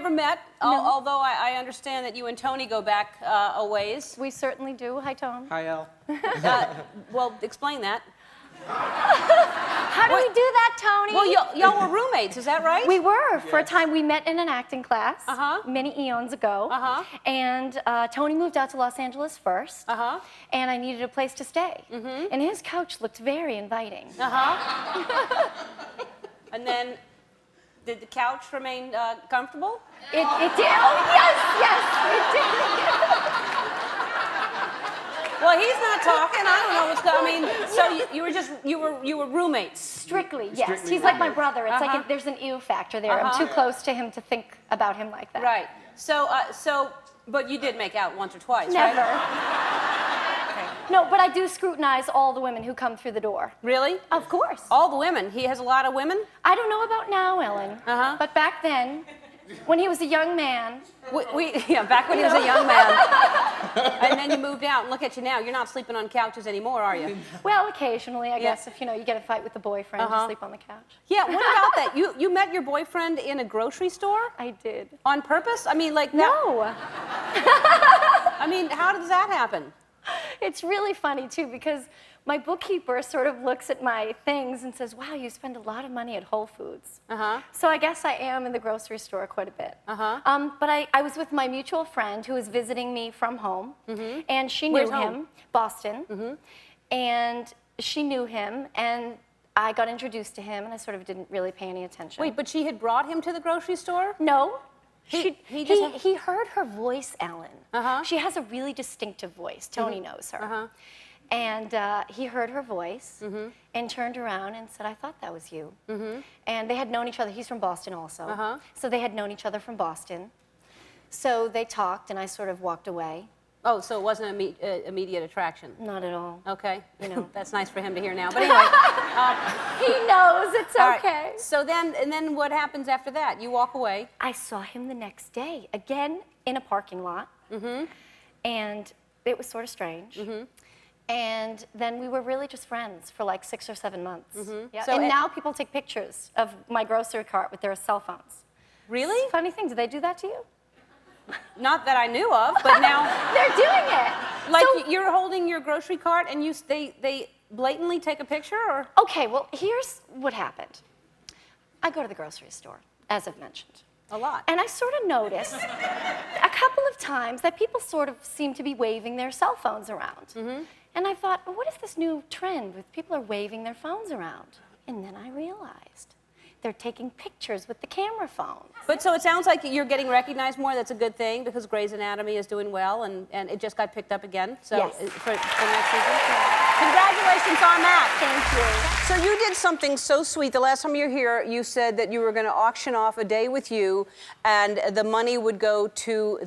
never met, No. although I understand that you and Tony go back a ways. We certainly do. Hi, Tone. Hi, Elle. Well, explain that. How do we do that, Tony? Well, y'all were roommates, is that right? We were. For a time, we met in an acting class Uh-huh. many eons ago. Uh-huh. And Tony moved out to Los Angeles first. Uh-huh. And I needed a place to stay. Mm-hmm. And his couch looked very inviting. Uh-huh. And then, did the couch remain comfortable? It did. Oh, yes, it did. Well, he's not talking. I don't know what's going. I mean, so you were just you were roommates. Strictly, yes. Strictly He's like my brother. It's Uh-huh. like there's an ew factor there. I'm too close to him to think about him like that. Right. So, but you did make out once or twice, Never. right? Okay. No, but I do scrutinize all the women who come through the door. Really? Of course. All the women. He has a lot of women. I don't know about now, Ellen. Uh-huh. But back then, when he was a young man. Yeah, back when he was a young man. And then you moved out, and look at you now. You're not sleeping on couches anymore, are you? Well, occasionally, I guess, if you get a fight with the boyfriend, you sleep on the couch. Yeah, what about that? You met your boyfriend in a grocery store? I did. On purpose? I mean, like that. No. I mean, how does that happen? It's really funny, too, because my bookkeeper sort of looks at my things and says, wow, you spend a lot of money at Whole Foods. Uh-huh. So I guess I am in the grocery store quite a bit. Uh-huh. But I was with my mutual friend who was visiting me from home, and she knew Where's him, home? Boston, and she knew him, and I got introduced to him, and I sort of didn't really pay any attention. Wait, but she had brought him to the grocery store? No. He He heard her voice, Ellen. Uh-huh. She has a really distinctive voice. Tony knows her. Uh-huh. And he heard her voice and turned around and said, I thought that was you. And they had known each other. He's from Boston also. So they had known each other from Boston. So they talked, and I sort of walked away. Oh, so it wasn't an immediate attraction? Not at all. Okay. You know. That's nice for him to hear now. But anyway. He knows it's all right. okay. So then what happens after that? You walk away. I saw him the next day, again in a parking lot. And it was sort of strange. And then we were really just friends for like 6 or 7 months. Yeah. So and now people take pictures of my grocery cart with their cell phones. Really? Funny thing, do they do that to you? Not that I knew of, but now. They're doing it. Like So- you're holding your grocery cart and they blatantly take a picture, or? Okay, well, here's what happened. I go to the grocery store, as I've mentioned. A lot. And I sort of noticed a couple of times that people sort of seem to be waving their cell phones around. And I thought, well, what is this new trend with people are waving their phones around? And then I realized they're taking pictures with the camera phone. But so it sounds like you're getting recognized more. That's a good thing because Grey's Anatomy is doing well, and it just got picked up again. So Yes. for next season. Congratulations on that. Thank you. So you did something so sweet. The last time you were here, you said that you were going to auction off a day with you, and the money would go to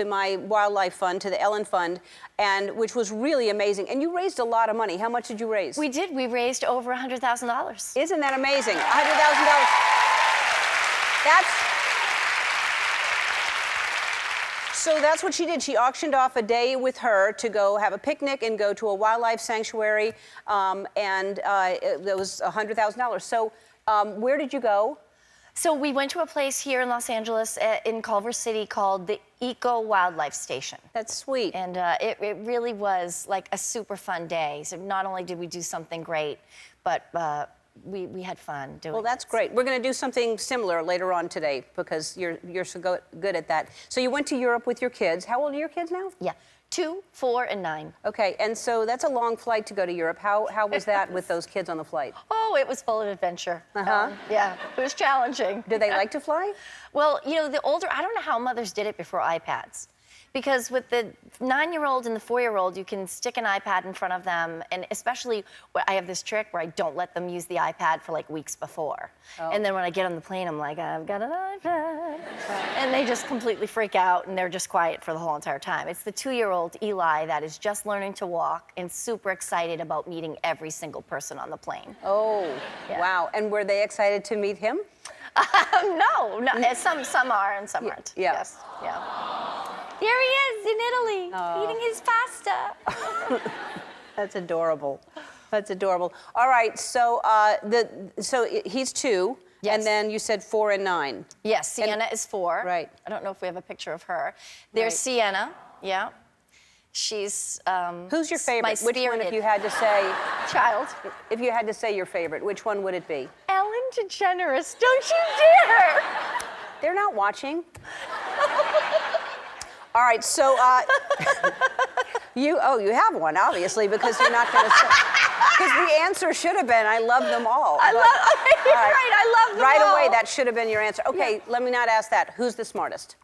my wildlife fund, to the Ellen Fund, and which was really amazing. And you raised a lot of money. How much did you raise? We did. We raised over $100,000. Isn't that amazing? $100,000. So that's what she did. She auctioned off a day with her to go have a picnic and go to a wildlife sanctuary, and it was $100,000. So where did you go? So we went to a place here in Los Angeles in Culver City called the Eco Wildlife Station. That's sweet. And it really was like a super fun day. So not only did we do something great, but we had fun doing it. Well, that's great. We're going to do something similar later on today because you're so good at that. So you went to Europe with your kids. How old are your kids now? Yeah, 2, 4, and 9. Okay, and so that's a long flight to go to Europe. How was that with those kids on the flight? Oh, it was full of adventure. Yeah, it was challenging. Do they like to fly? Well, the older, I don't know how mothers did it before iPads. Because with the 9-year-old and the 4-year-old, you can stick an iPad in front of them, and especially I have this trick where I don't let them use the iPad for like weeks before. And then when I get on the plane, I'm like, I've got an iPad. And they just completely freak out, and they're just quiet for the whole entire time. It's the 2-year-old Eli that is just learning to walk and super excited about meeting every single person on the plane. Oh, Yeah. wow. And were they excited to meet him? No, some are and some aren't. Yeah. Yes, yeah. There he is in Italy, eating his pasta. That's adorable. That's adorable. All right, so he's 2, Yes. and then you said 4 and 9. Yes, Sienna is 4. Right. I don't know if we have a picture of her. There's Right. Sienna, yeah. She's Who's your favorite? my Which one, if spirited you had to say, child. if you had to say your favorite, which one would it be? Ellen DeGeneres, don't you dare! They're not watching. All right, so you have one, obviously, because you're not going to say. Because the answer should have been, I love them all. You're right, I love them Right all. away, that should have been your answer. Okay, Yeah. let me not ask that. Who's the smartest?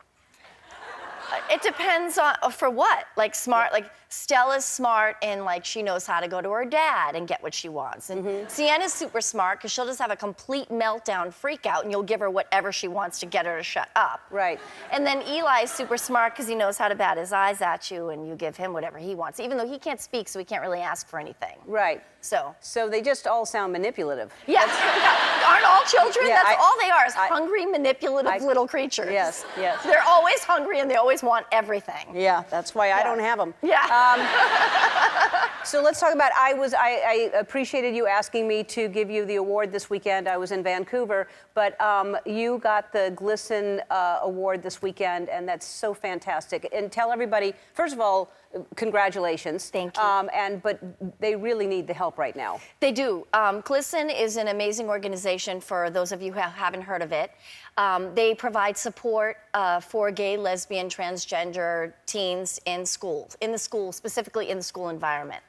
It depends on for what. Like smart, like Stella's smart and like she knows how to go to her dad and get what she wants. And Sienna's super smart because she'll just have a complete meltdown, freak out, and you'll give her whatever she wants to get her to shut up. Right. And then Eli's super smart because he knows how to bat his eyes at you and you give him whatever he wants, even though he can't speak, so he can't really ask for anything. Right. So they just all sound manipulative. yeah, aren't all children? Yeah, That's all they are, is hungry, manipulative little creatures. Yes, yes. They're always hungry and they always want everything. Yeah, that's why I don't have them. Yeah. So let's talk about, I appreciated you asking me to give you the award this weekend. I was in Vancouver, but you got the GLSEN award this weekend, and that's so fantastic. And tell everybody, first of all, congratulations. Thank you. But they really need the help right now. They do. GLSEN is an amazing organization for those of you who haven't heard of it. They provide support for gay, lesbian, transgender teens in schools, specifically in the school environment.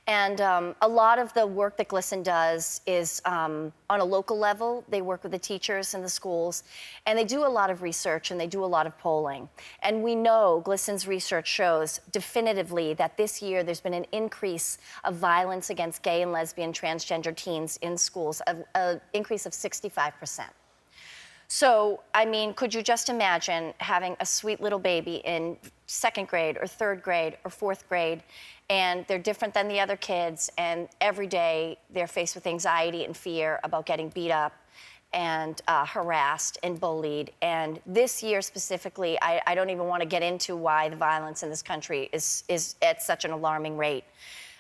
And a lot of the work that GLSEN does is on a local level. They work with the teachers in the schools, and they do a lot of research and they do a lot of polling. And we know GLSEN's research shows definitively that this year there's been an increase of violence against gay and lesbian transgender teens in schools, an increase of 65%. So, I mean, could you just imagine having a sweet little baby in 2nd grade or 3rd grade or 4th grade, and they're different than the other kids, and every day they're faced with anxiety and fear about getting beat up and harassed and bullied. And this year specifically, I don't even want to get into why the violence in this country is at such an alarming rate.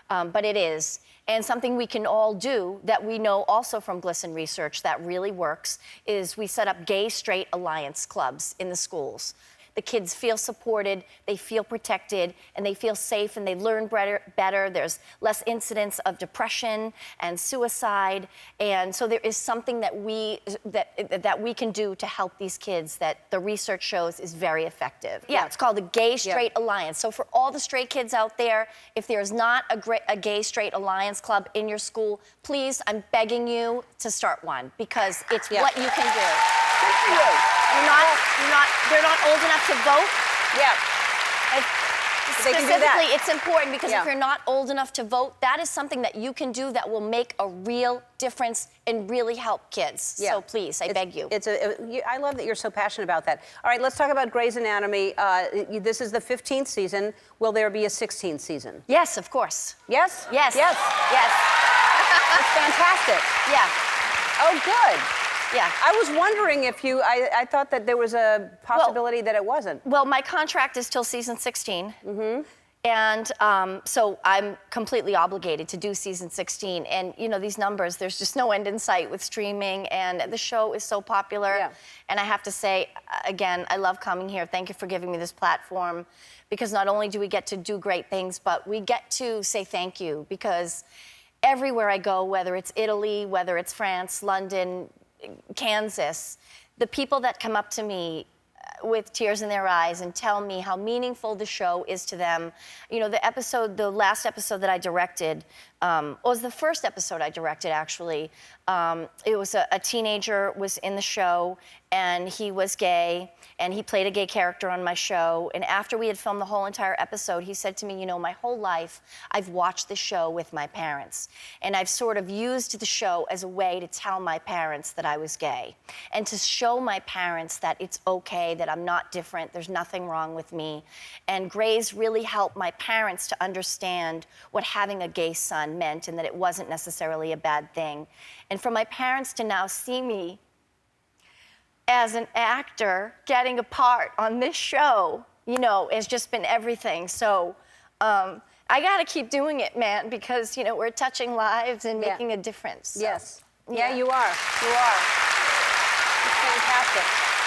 But it is. And something we can all do that we know also from GLSEN research that really works is we set up gay, straight alliance clubs in the schools. The kids feel supported, they feel protected, and they feel safe, and they learn better. There's less incidents of depression and suicide, and so there is something that we can do to help these kids that the research shows is very effective. Yeah, it's called the Gay Straight Alliance. So for all the straight kids out there, if there's not a Gay Straight Alliance club in your school, please, I'm begging you to start one, because it's what you can do. Good for you. They're not old enough to vote. Yeah. They can do that. Specifically, it's important because Yeah. if you're not old enough to vote, that is something that you can do that will make a real difference and really help kids. Yeah. So please, I beg you. I love that you're so passionate about that. All right, let's talk about Grey's Anatomy. This is the 15th season. Will there be a 16th season? Yes, of course. Yes? Yes. Yes. Yes. It's fantastic. Yeah. Oh, good. Yeah. I was wondering if I thought that there was a possibility that it wasn't. Well, my contract is till season 16. Mm-hmm. And so I'm completely obligated to do season 16. And, you know, these numbers, there's just no end in sight with streaming. And the show is so popular. Yeah. And I have to say, again, I love coming here. Thank you for giving me this platform. Because not only do we get to do great things, but we get to say thank you. Because everywhere I go, whether it's Italy, whether it's France, London, Kansas, the people that come up to me with tears in their eyes and tell me how meaningful the show is to them. You know, the last episode that I directed, was the first episode I directed, actually. It was a teenager was in the show, and he was gay, and he played a gay character on my show. And after we had filmed the whole entire episode, he said to me, you know, my whole life, I've watched the show with my parents. And I've sort of used the show as a way to tell my parents that I was gay. And to show my parents that it's okay, that I'm not different, there's nothing wrong with me. And Grey's really helped my parents to understand what having a gay son meant, and that it wasn't necessarily a bad thing. And for my parents to now see me as an actor getting a part on this show, you know, has just been everything. So I got to keep doing it, man, because, you know, we're touching lives and Yeah. making a difference. So, Yes. Yeah, you are. You are. It's fantastic.